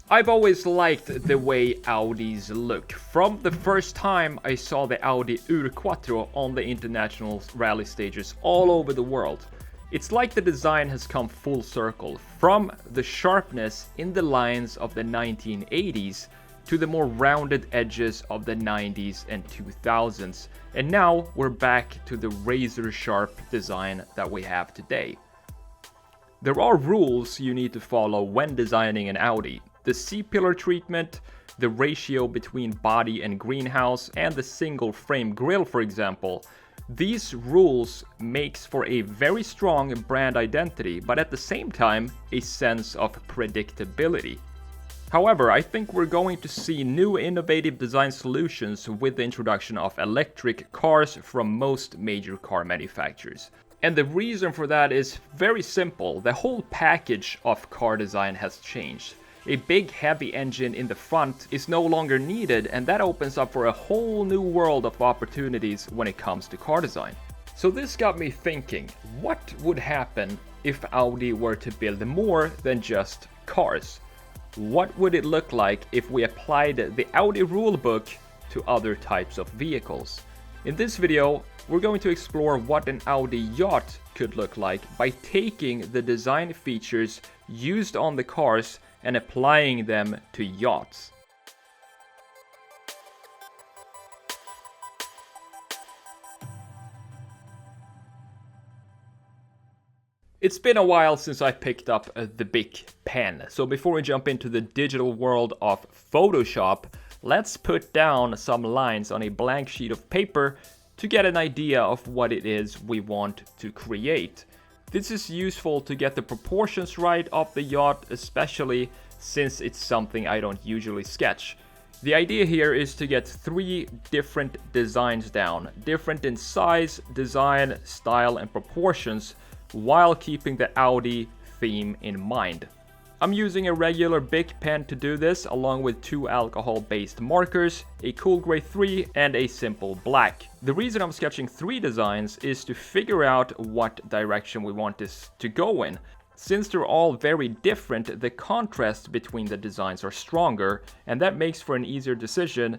I've always liked the way Audis look. From the first time I saw the Audi Ur4 on the international rally stages all over the world. It's like the design has come full circle, from the sharpness in the lines of the 1980s to the more rounded edges of the 90s and 2000s, and now we're back to the razor sharp design that we have today. There are rules you need to follow when designing an Audi. The C-pillar treatment, the ratio between body and greenhouse, and the single frame grille, for example. These rules makes for a very strong brand identity, but at the same time, a sense of predictability. However, I think we're going to see new innovative design solutions with the introduction of electric cars from most major car manufacturers. And the reason for that is very simple. The whole package of car design has changed. A big heavy engine in the front is no longer needed, and that opens up for a whole new world of opportunities when it comes to car design. So this got me thinking, what would happen if Audi were to build more than just cars? What would it look like if we applied the Audi rulebook to other types of vehicles? In this video, we're going to explore what an Audi yacht could look like by taking the design features used on the cars and applying them to yachts. It's been a while since I picked up the big pen, so before we jump into the digital world of Photoshop, let's put down some lines on a blank sheet of paper to get an idea of what it is we want to create. This is useful to get the proportions right of the yacht, especially since it's something I don't usually sketch. The idea here is to get 3 different designs down, different in size, design, style, and proportions, while keeping the Audi theme in mind. I'm using a regular Bic pen to do this, along with 2 alcohol-based markers, a cool gray 3 and a simple black. The reason I'm sketching 3 designs is to figure out what direction we want this to go in. Since they're all very different, the contrast between the designs are stronger, and that makes for an easier decision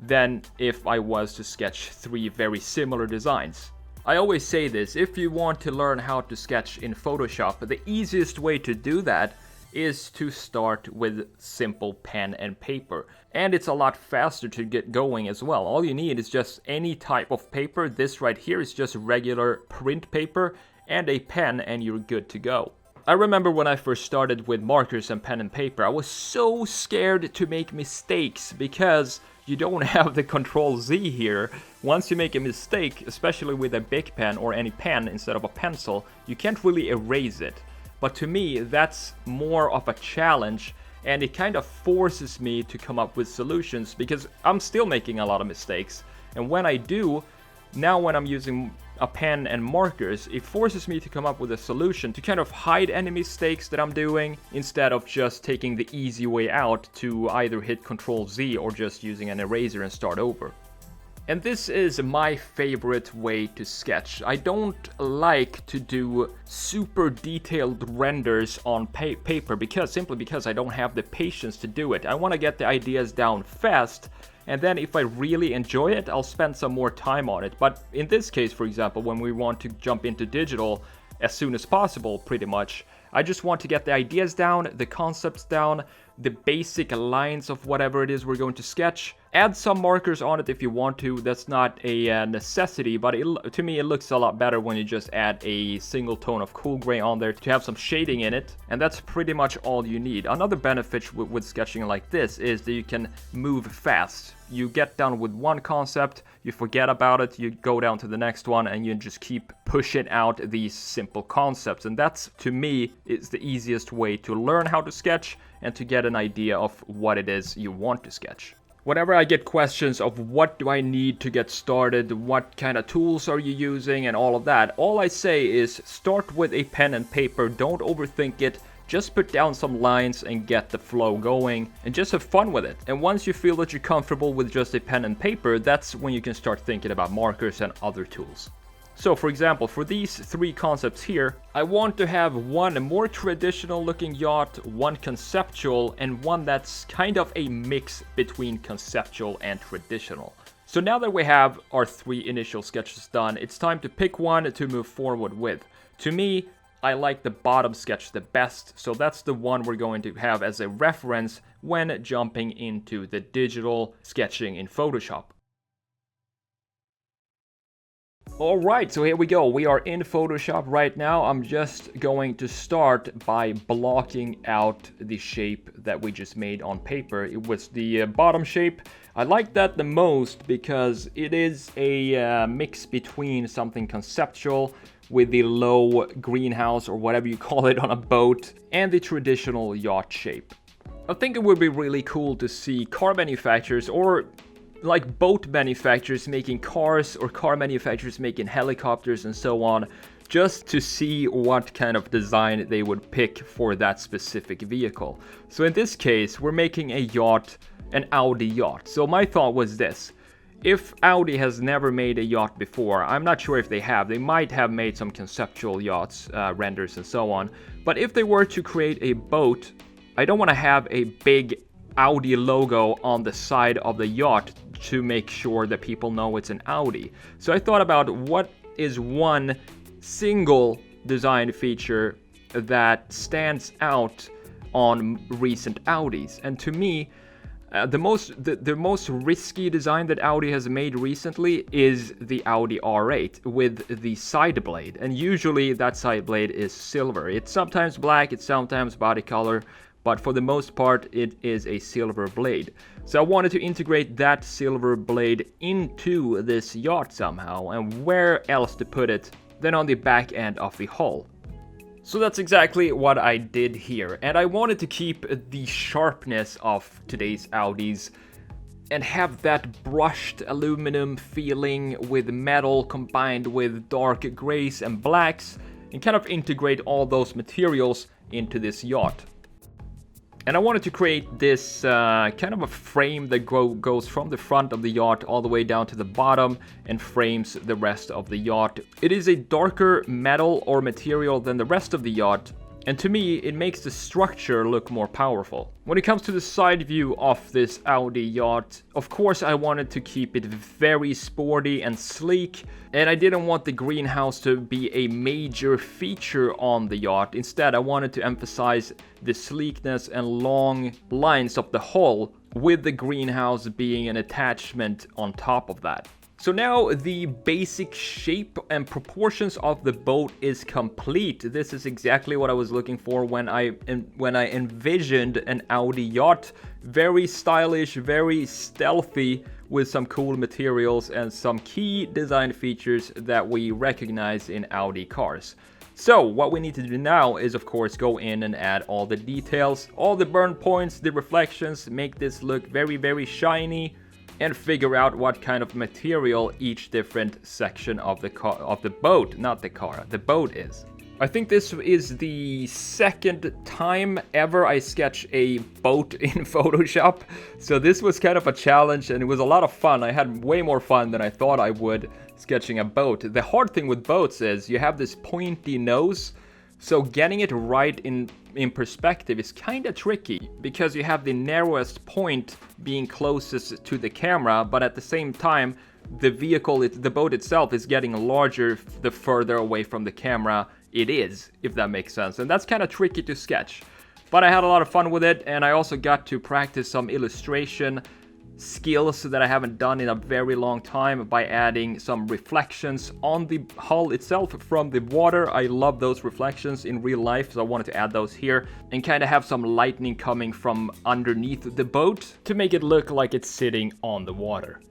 than if I was to sketch 3 very similar designs. I always say this, if you want to learn how to sketch in Photoshop, the easiest way to do that is to start with simple pen and paper. And it's a lot faster to get going as well. All you need is just any type of paper. This right here is just regular print paper and a pen, and you're good to go. I remember when I first started with markers and pen and paper, I was so scared to make mistakes because you don't have the Control Z here. Once you make a mistake, especially with a Bic pen or any pen instead of a pencil, you can't really erase it. But to me, that's more of a challenge, and it kind of forces me to come up with solutions because I'm still making a lot of mistakes. And when I do, now when I'm using a pen and markers, it forces me to come up with a solution to kind of hide any mistakes that I'm doing instead of just taking the easy way out to either hit Control Z or just using an eraser and start over. And this is my favorite way to sketch. I don't like to do super detailed renders on paper simply because I don't have the patience to do it. I want to get the ideas down fast, and then if I really enjoy it, I'll spend some more time on it. But in this case, for example, when we want to jump into digital as soon as possible, pretty much, I just want to get the ideas down, the concepts down, the basic lines of whatever it is we're going to sketch. Add some markers on it if you want to. That's not a necessity, but to me it looks a lot better when you just add a single tone of cool gray on there to have some shading in it, and that's pretty much all you need. Another benefit with sketching like this is that you can move fast. You get down with one concept, you forget about it, you go down to the next one, and you just keep pushing out these simple concepts. And that's, to me, is the easiest way to learn how to sketch and to get an idea of what it is you want to sketch. Whenever I get questions of what do I need to get started, what kind of tools are you using, and all of that, all I say is start with a pen and paper, don't overthink it. Just put down some lines and get the flow going, and just have fun with it. And once you feel that you're comfortable with just a pen and paper, that's when you can start thinking about markers and other tools. So for example, for these three concepts here, I want to have one more traditional looking yacht, one conceptual, and one that's kind of a mix between conceptual and traditional. So now that we have our three initial sketches done, it's time to pick one to move forward with. To me, I like the bottom sketch the best, so that's the one we're going to have as a reference when jumping into the digital sketching in Photoshop. Alright, so here we go. We are in Photoshop right now. I'm just going to start by blocking out the shape that we just made on paper. It was the bottom shape. I like that the most because it is a mix between something conceptual with the low greenhouse or whatever you call it on a boat and the traditional yacht shape. I think it would be really cool to see car manufacturers or like boat manufacturers making cars or car manufacturers making helicopters and so on, just to see what kind of design they would pick for that specific vehicle. So in this case, we're making a yacht, an Audi yacht. So my thought was this: if Audi has never made a yacht before, I'm not sure if they have, they might have made some conceptual yachts, renders and so on, but if they were to create a boat, I don't want to have a big Audi logo on the side of the yacht to make sure that people know it's an Audi. So I thought about what is one single design feature that stands out on recent Audis. And to me, the most risky design that Audi has made recently is the Audi R8 with the side blade. And usually that side blade is silver. It's sometimes black, it's sometimes body color, but for the most part it is a silver blade. So I wanted to integrate that silver blade into this yacht somehow, and where else to put it than on the back end of the hull. So that's exactly what I did here, and I wanted to keep the sharpness of today's Audis and have that brushed aluminum feeling with metal combined with dark grays and blacks, and kind of integrate all those materials into this yacht. And I wanted to create this kind of a frame that goes from the front of the yacht all the way down to the bottom and frames the rest of the yacht. It is a darker metal or material than the rest of the yacht, and to me it makes the structure look more powerful. When it comes to the side view of this Audi yacht, of course I wanted to keep it very sporty and sleek, and I didn't want the greenhouse to be a major feature on the yacht. Instead, I wanted to emphasize the sleekness and long lines of the hull, with the greenhouse being an attachment on top of that. So now the basic shape and proportions of the boat is complete. This is exactly what I was looking for when I envisioned an Audi yacht. Very stylish, very stealthy, with some cool materials and some key design features that we recognize in Audi cars. So what we need to do now is of course go in and add all the details, all the burn points, the reflections, make this look very, very shiny, and figure out what kind of material each different section of the boat is. I think this is the second time ever I sketch a boat in Photoshop, so this was kind of a challenge and it was a lot of fun. I had way more fun than I thought I would sketching a boat. The hard thing with boats is you have this pointy nose, so getting it right in perspective is kind of tricky because you have the narrowest point being closest to the camera, but at the same time the boat itself is getting larger the further away from the camera it is, if that makes sense. And that's kind of tricky to sketch, but I had a lot of fun with it, and I also got to practice some illustration skills that I haven't done in a very long time by adding some reflections on the hull itself from the water. I love those reflections in real life, so I wanted to add those here and kind of have some lightning coming from underneath the boat to make it look like it's sitting on the water.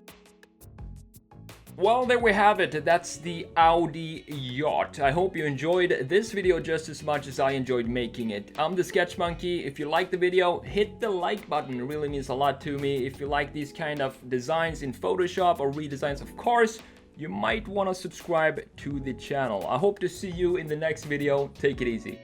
Well, there we have it. That's the Audi yacht. I hope you enjoyed this video just as much as I enjoyed making it. I'm the Sketch Monkey. If you liked the video, hit the like button. It really means a lot to me. If you like these kind of designs in Photoshop or redesigns of cars, you might want to subscribe to the channel. I hope to see you in the next video. Take it easy.